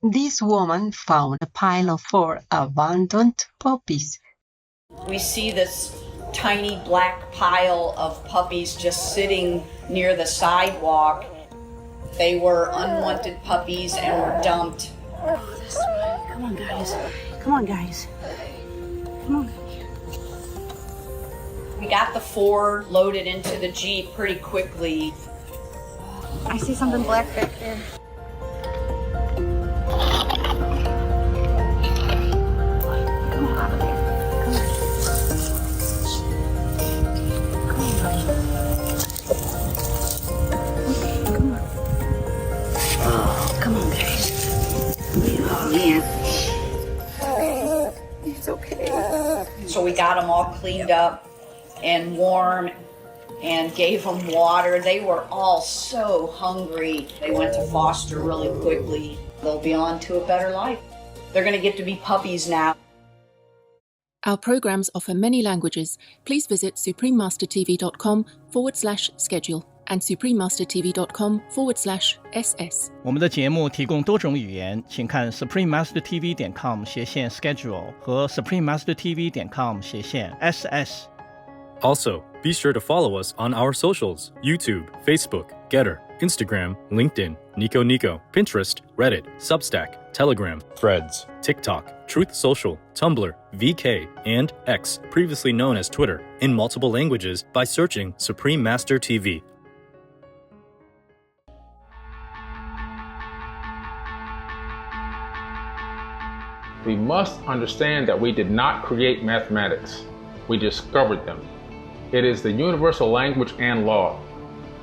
This woman found a pile of 4 abandoned puppies. We see this tiny black pile of puppies just sitting near the sidewalk. They were unwanted puppies and were dumped. Oh, this way. Come on, guys. Come on, guys. Come on. We got the 4 loaded into the Jeep pretty quickly. I see something black back there. Come on out of there. Come on. Come on, buddy. Okay, come on. Oh, come on, guys. Oh, man. It's okay. So we got them all cleaned up and warm and gave them water. They were all so hungry. They went to foster really quickly. They'll be on to a better life. They're going to get to be puppies now. Our programs offer many languages. Please visit suprememastertv.com/schedule and suprememastertv.com/ss。我们的节目提供多种语言，请看 suprememastertv.com/schedule 和 suprememastertv.com/ss。 Also, be sure to follow us on our socials: YouTube, Facebook, Getter, Instagram, LinkedIn, Nico, Pinterest, Reddit, Substack, Telegram, Threads, TikTok, Truth Social, Tumblr, VK, and X, previously known as Twitter, in multiple languages by searching Supreme Master TV. We must understand that we did not create mathematics. We discovered them. It is the universal language and law.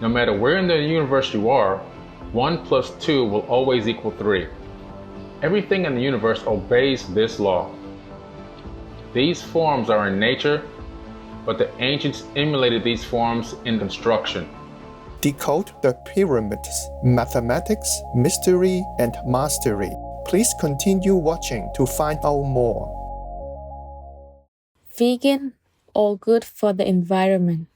No matter where in the universe you are, 1 + 2 will always equal 3. Everything in the universe obeys this law. These forms are in nature, but the ancients emulated these forms in construction. Decode the Pyramids: Mathematics, Mystery, and Mastery. Please continue watching to find out more. Vegan or good for the environment?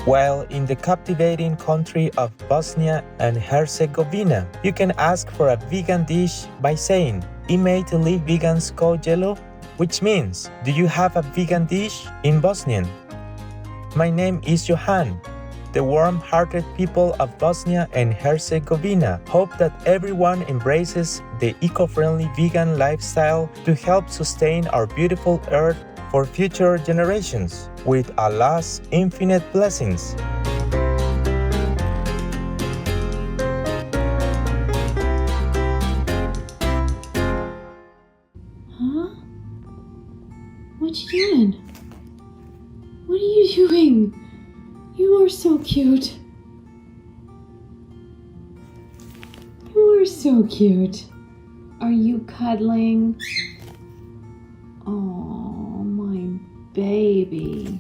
While in the captivating country of Bosnia and Herzegovina, you can ask for a vegan dish by saying, "Ime to li vegansko jelo?" which means, "Do you have a vegan dish?" in Bosnian. My name is Johan. The warm-hearted people of Bosnia and Herzegovina hope that everyone embraces the eco-friendly vegan lifestyle to help sustain our beautiful earth for future generations, with Allah's infinite blessings. Huh? What you doing? What are you doing? You are so cute. You are so cute. Are you cuddling? Oh, my baby.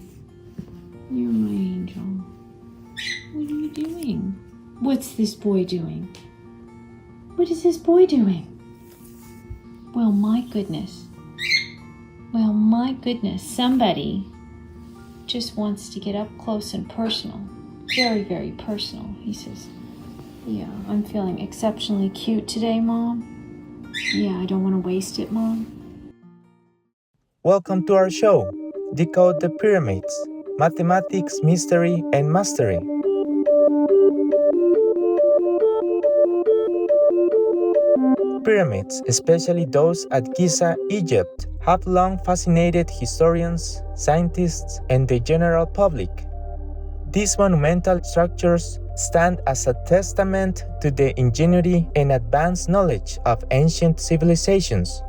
You're my angel. What are you doing? What's this boy doing? What is this boy doing? Well, my goodness. Well, my goodness. Somebody just wants to get up close and personal. Very, very personal. He says, "Yeah, I'm feeling exceptionally cute today, Mom. Yeah, I don't want to waste it, Mom." Welcome to our show, Decode the Pyramids: Mathematics, Mystery, and Mastery. Pyramids, especially those at Giza, Egypt, have long fascinated historians, scientists, and the general public. These monumental structures stand as a testament to the ingenuity and advanced knowledge of ancient civilizations.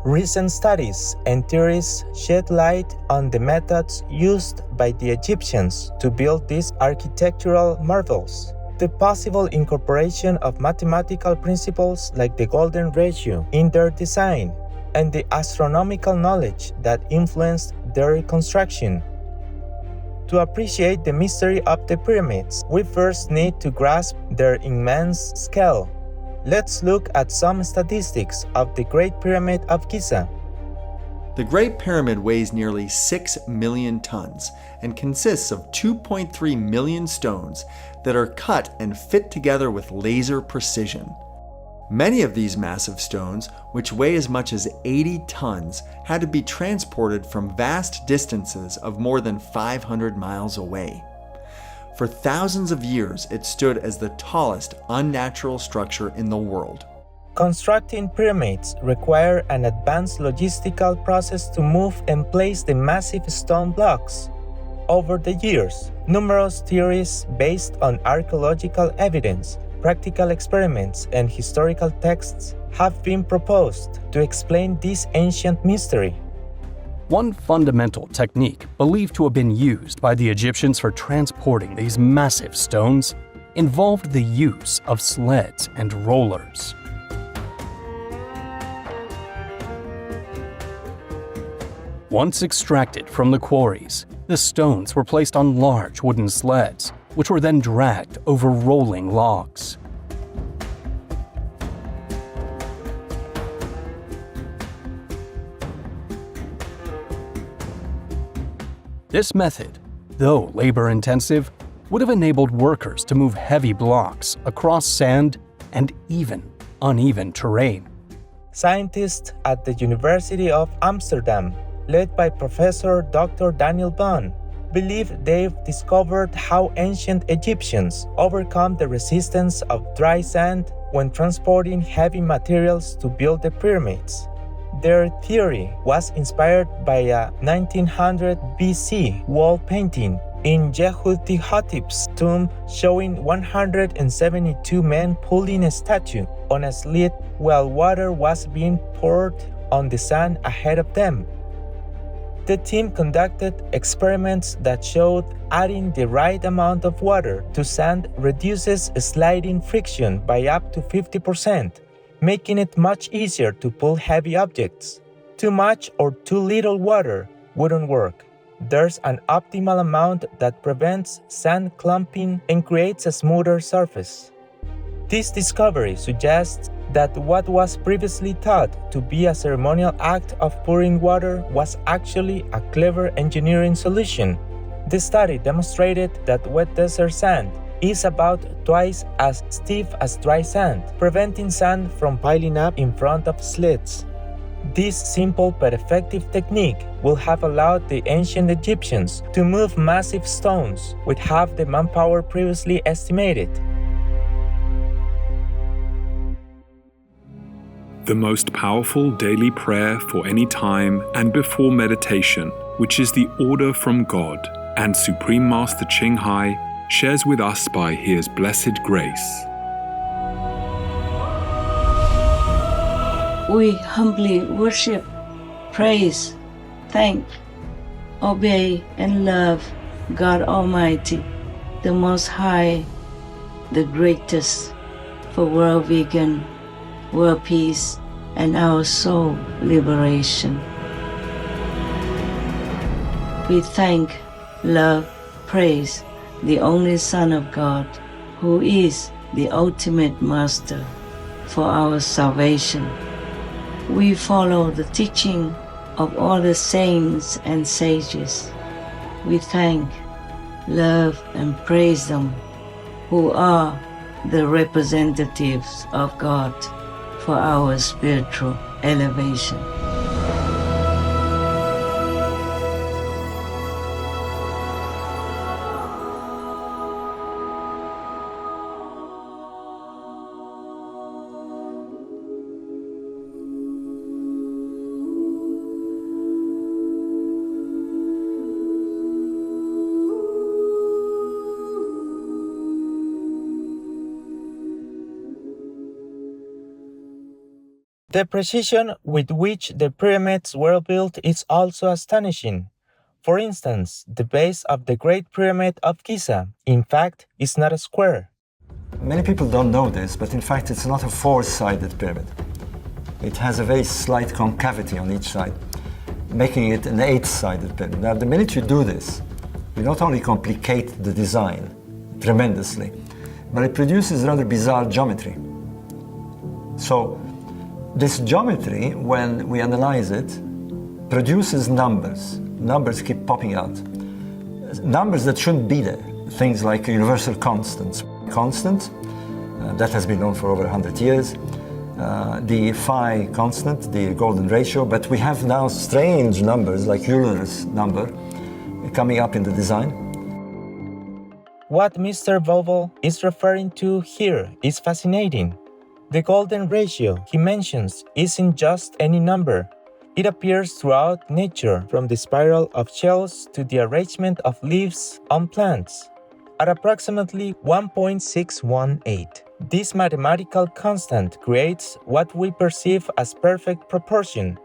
Recent studies and theories shed light on the methods used by the Egyptians to build these architectural marvels. The possible incorporation of mathematical principles like the golden ratio in their design, and the astronomical knowledge that influenced their construction. To appreciate the mystery of the pyramids, we first need to grasp their immense scale. Let's look at some statistics of the Great Pyramid of Giza. The Great Pyramid weighs nearly 6 million tons and consists of 2.3 million stones that are cut and fit together with laser precision. Many of these massive stones, which weigh as much as 80 tons, had to be transported from vast distances of more than 500 miles away. For thousands of years, it stood as the tallest unnatural structure in the world. Constructing pyramids require an advanced logistical process to move and place the massive stone blocks. Over the years, numerous theories based on archaeological evidence, practical experiments, and historical texts have been proposed to explain this ancient mystery. One fundamental technique believed to have been used by the Egyptians for transporting these massive stones involved the use of sleds and rollers. Once extracted from the quarries, the stones were placed on large wooden sleds, which were then dragged over rolling logs. This method, though labor-intensive, would have enabled workers to move heavy blocks across sand and even uneven terrain. Scientists at the University of Amsterdam, led by Professor Dr. Daniel Bohn, believe they've discovered how ancient Egyptians overcome the resistance of dry sand when transporting heavy materials to build the pyramids. Their theory was inspired by a 1900 BC wall painting in Jehuti-Hotep's tomb showing 172 men pulling a statue on a slit while water was being poured on the sand ahead of them. The team conducted experiments that showed adding the right amount of water to sand reduces sliding friction by up to 50%, making it much easier to pull heavy objects. Too much or too little water wouldn't work. There's an optimal amount that prevents sand clumping and creates a smoother surface. This discovery suggests that what was previously thought to be a ceremonial act of pouring water was actually a clever engineering solution. The study demonstrated that wet desert sand is about twice as stiff as dry sand, preventing sand from piling up in front of slits. This simple but effective technique will have allowed the ancient Egyptians to move massive stones with half the manpower previously estimated. The most powerful daily prayer for any time and before meditation, which is the order from God, and Supreme Master Ching Hai shares with us by His blessed grace. We humbly worship, praise, thank, obey, and love God Almighty, the Most High, the greatest, for world vegan, world peace, and our soul liberation. We thank, love, praise the only Son of God, who is the ultimate Master for our salvation. We follow the teaching of all the saints and sages. We thank, love, and praise them, who are the representatives of God for our spiritual elevation. The precision with which the pyramids were built is also astonishing. For instance, the base of the Great Pyramid of Giza, in fact, is not a square. Many people don't know this, but in fact it's not a four-sided pyramid. it has a very slight concavity on each side, making it an 8-sided pyramid. Now, the minute you do this, you not only complicate the design tremendously, but it produces rather bizarre geometry. So, this geometry, when we analyze it, produces numbers. Numbers keep popping out. Numbers that shouldn't be there. Things like universal constants. Constant, that has been known for over 100 years. The phi constant, the golden ratio, but we have now strange numbers like Euler's number coming up in the design. What Mr. Vogel is referring to here is fascinating. The golden ratio he mentions isn't just any number. It appears throughout nature, from the spiral of shells to the arrangement of leaves on plants. At approximately 1.618, this mathematical constant creates what we perceive as perfect proportion.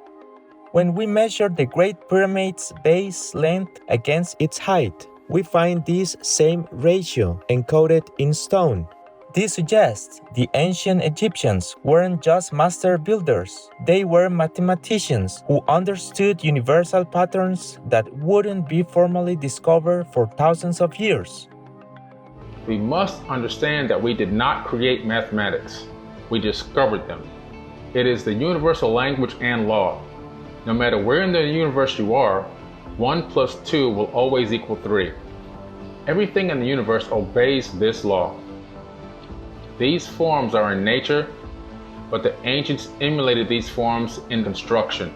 When we measure the Great Pyramid's base length against its height, we find this same ratio encoded in stone. This suggests the ancient Egyptians weren't just master builders, they were mathematicians who understood universal patterns that wouldn't be formally discovered for thousands of years. We must understand that we did not create mathematics. We discovered them. It is the universal language and law. No matter where in the universe you are, 1 plus 2 will always equal 3. Everything in the universe obeys this law. These forms are in nature, but the ancients emulated these forms in construction.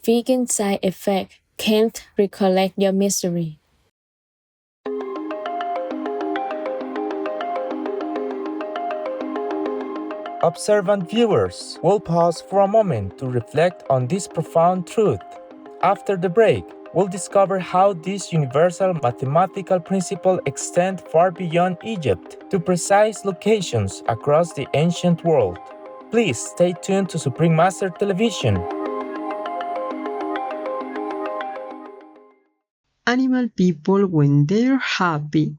Vegan side effect can't recollect your mystery. Observant viewers will pause for a moment to reflect on this profound truth. After the break, we'll discover how this universal mathematical principle extends far beyond Egypt to precise locations across the ancient world. Please stay tuned to Supreme Master Television. Animal people when they're happy.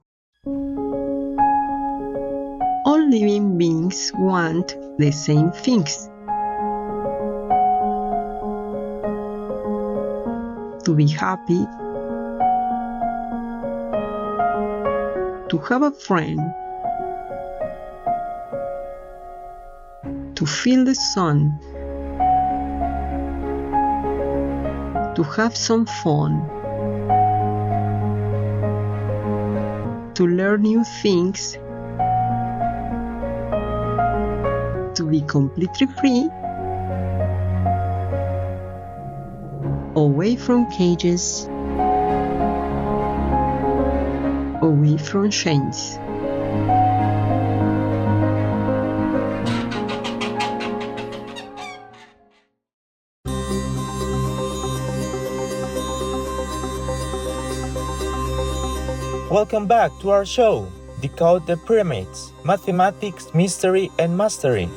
All living beings want the same things. To be happy, to have a friend, to feel the sun, to have some fun, to learn new things, to be completely free, away from cages, away from chains. Welcome back to our show, Decode the Pyramids, Mathematics, Mystery and Mastery.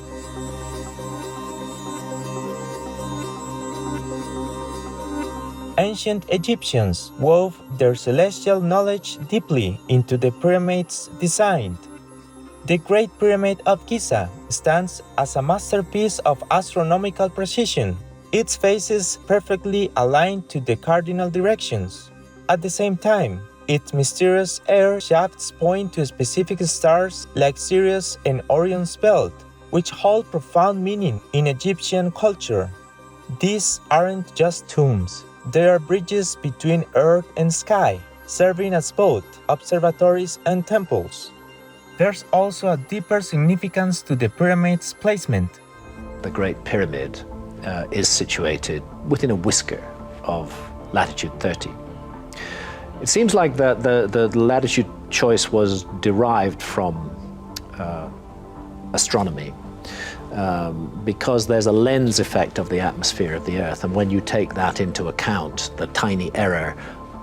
Ancient Egyptians wove their celestial knowledge deeply into the pyramids designed. The Great Pyramid of Giza stands as a masterpiece of astronomical precision, its faces perfectly aligned to the cardinal directions. At the same time, its mysterious air shafts point to specific stars like Sirius and Orion's belt, which hold profound meaning in Egyptian culture. These aren't just tombs. They are bridges between earth and sky, serving as both observatories and temples. There's also a deeper significance to the pyramid's placement. The Great Pyramid is situated within a whisker of latitude 30. It seems like the latitude choice was derived from astronomy. Because there's a lens effect of the atmosphere of the Earth, and when you take that into account, the tiny error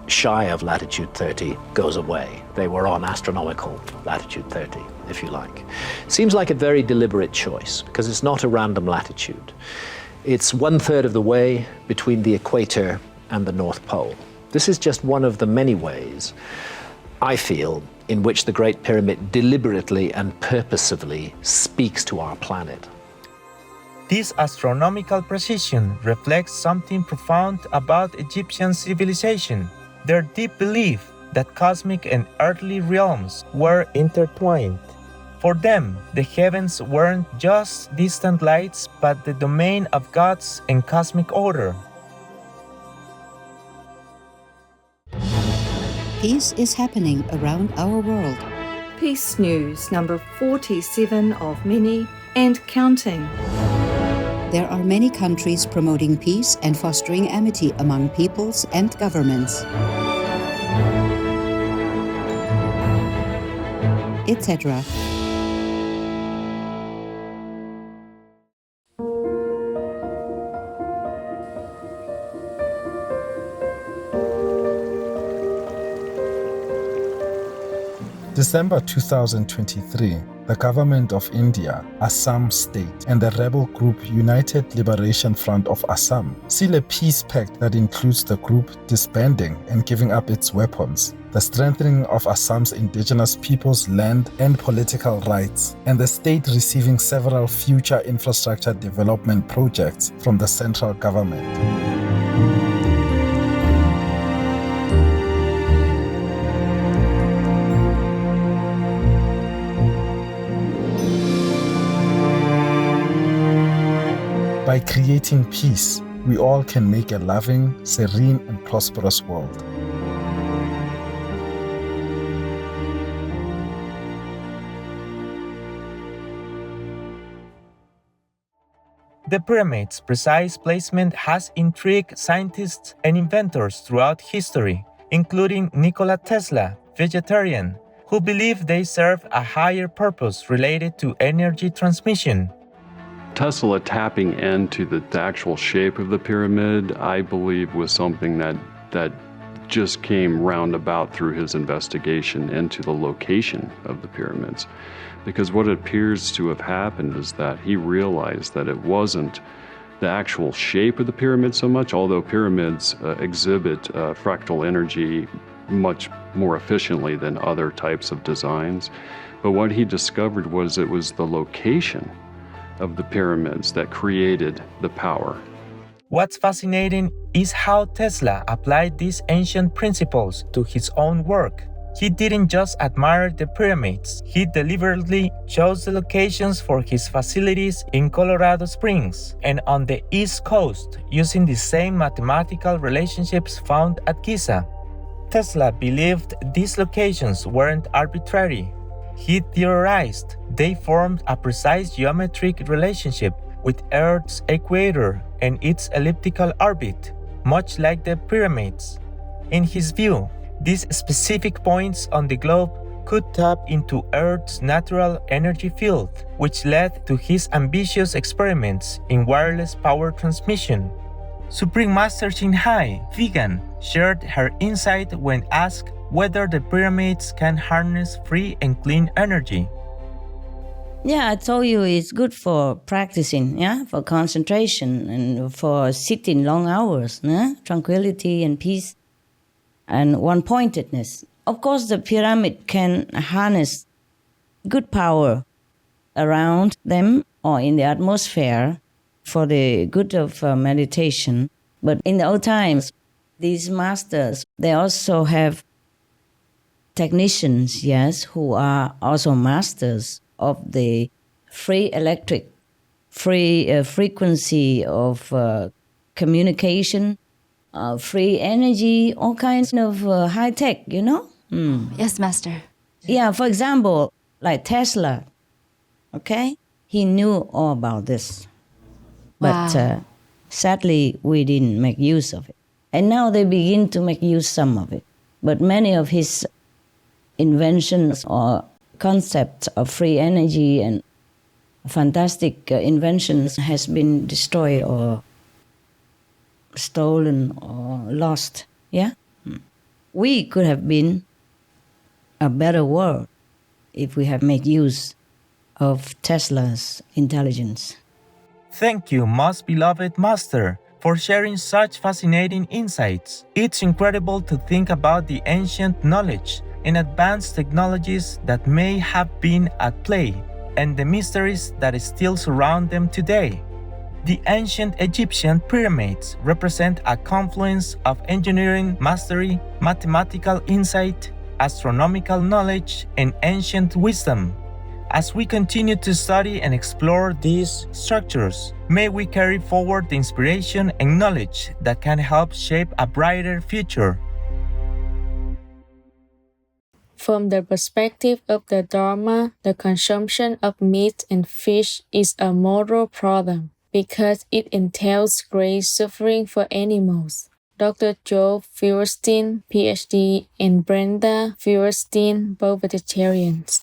shy of latitude 30 goes away. They were on astronomical latitude 30, if you like. Seems like a very deliberate choice, because it's not a random latitude. It's 1/3 of the way between the equator and the North Pole. This is just one of the many ways, I feel, in which the Great Pyramid deliberately and purposefully speaks to our planet. This astronomical precision reflects something profound about Egyptian civilization, their deep belief that cosmic and earthly realms were intertwined. For them, the heavens weren't just distant lights, but the domain of gods and cosmic order. Peace is happening around our world. Peace News number 47 of many and counting. There are many countries promoting peace and fostering amity among peoples and governments, etc. December 2023, the government of India, Assam State, and the rebel group United Liberation Front of Assam seal a peace pact that includes the group disbanding and giving up its weapons, the strengthening of Assam's indigenous people's land and political rights, and the state receiving several future infrastructure development projects from the central government. By creating peace, we all can make a loving, serene, and prosperous world. The pyramid's precise placement has intrigued scientists and inventors throughout history, including Nikola Tesla, vegetarian, who believe they serve a higher purpose related to energy transmission. Tesla tapping into the actual shape of the pyramid, I believe, was something that just came roundabout through his investigation into the location of the pyramids. Because what appears to have happened is that he realized that it wasn't the actual shape of the pyramid so much, although pyramids exhibit fractal energy much more efficiently than other types of designs. But what he discovered was it was the location of the pyramids that created the power. What's fascinating is how Tesla applied these ancient principles to his own work. He didn't just admire the pyramids, he deliberately chose the locations for his facilities in Colorado Springs and on the East Coast using the same mathematical relationships found at Giza. Tesla believed these locations weren't arbitrary. He theorized they formed a precise geometric relationship with Earth's equator and its elliptical orbit, much like the pyramids. In his view, these specific points on the globe could tap into Earth's natural energy field, which led to his ambitious experiments in wireless power transmission. Supreme Master Qinghai, vegan, shared her insight when asked whether the pyramids can harness free and clean energy. Yeah, I told you it's good for practicing, for concentration and for sitting long hours, tranquility and peace and one-pointedness. Of course, the pyramid can harness good power around them or in the atmosphere for the good of meditation. But in the old times, these masters, they also have technicians, who are also masters of the free frequency of communication, free energy, all kinds of high tech, Yes, Master. Yeah, for example, like Tesla, okay? He knew all about this. But sadly, we didn't make use of it. And now they begin to make use some of it. But many of his inventions or concepts of free energy and fantastic inventions has been destroyed or stolen or lost. We could have been a better world if we have made use of Tesla's intelligence. Thank you, most beloved Master, for sharing such fascinating insights. It's incredible to think about the ancient knowledge and advanced technologies that may have been at play and the mysteries that still surround them today. The ancient Egyptian pyramids represent a confluence of engineering mastery, mathematical insight, astronomical knowledge, and ancient wisdom. As we continue to study and explore these structures, may we carry forward the inspiration and knowledge that can help shape a brighter future. From the perspective of the Dharma, the consumption of meat and fish is a moral problem because it entails great suffering for animals. Dr. Joe Feuerstein, PhD, and Brenda Feuerstein, both vegetarians.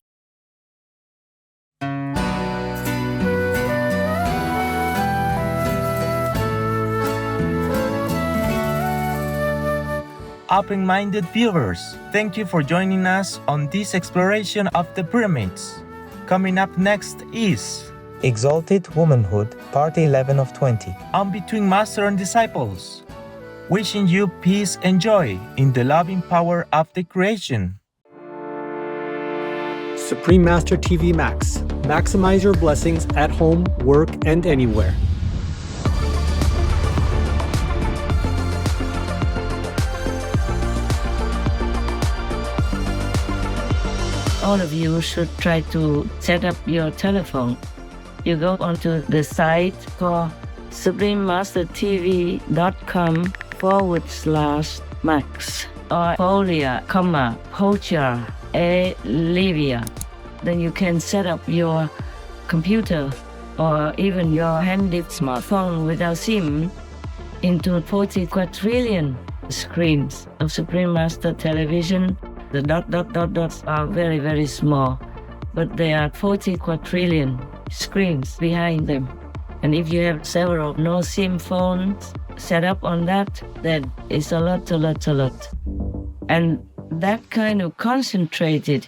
Open-minded viewers, thank you for joining us on this exploration of the pyramids. Coming up next is Exalted Womanhood, Part 11 of 20, on Between Master and Disciples. Wishing you peace and joy in the loving power of the creation. Supreme Master TV Max. Maximize your blessings at home, work, and anywhere. All of you should try to set up your telephone. You go onto the site called suprememastertv.com/max or Polia, Pocha, Livia. Then you can set up your computer or even your handy smartphone without SIM into 40 quadrillion screens of Supreme Master Television. The dots are very, very small, but there are 40 quadrillion screens behind them. And if you have several no-SIM phones set up on that, then it's a lot. And that kind of concentrated,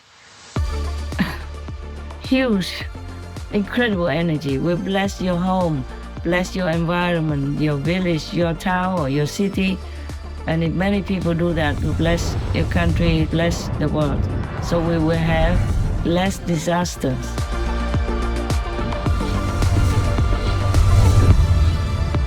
huge, incredible energy will bless your home, bless your environment, your village, your town, or your city. And if many people do that, to bless your country, bless the world. So we will have less disasters.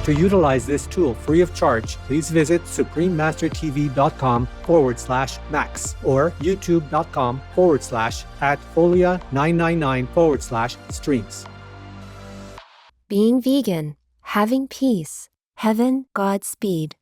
To utilize this tool free of charge, please visit suprememastertv.com/max or youtube.com/@folia999/streams. Being vegan, having peace, heaven, Godspeed.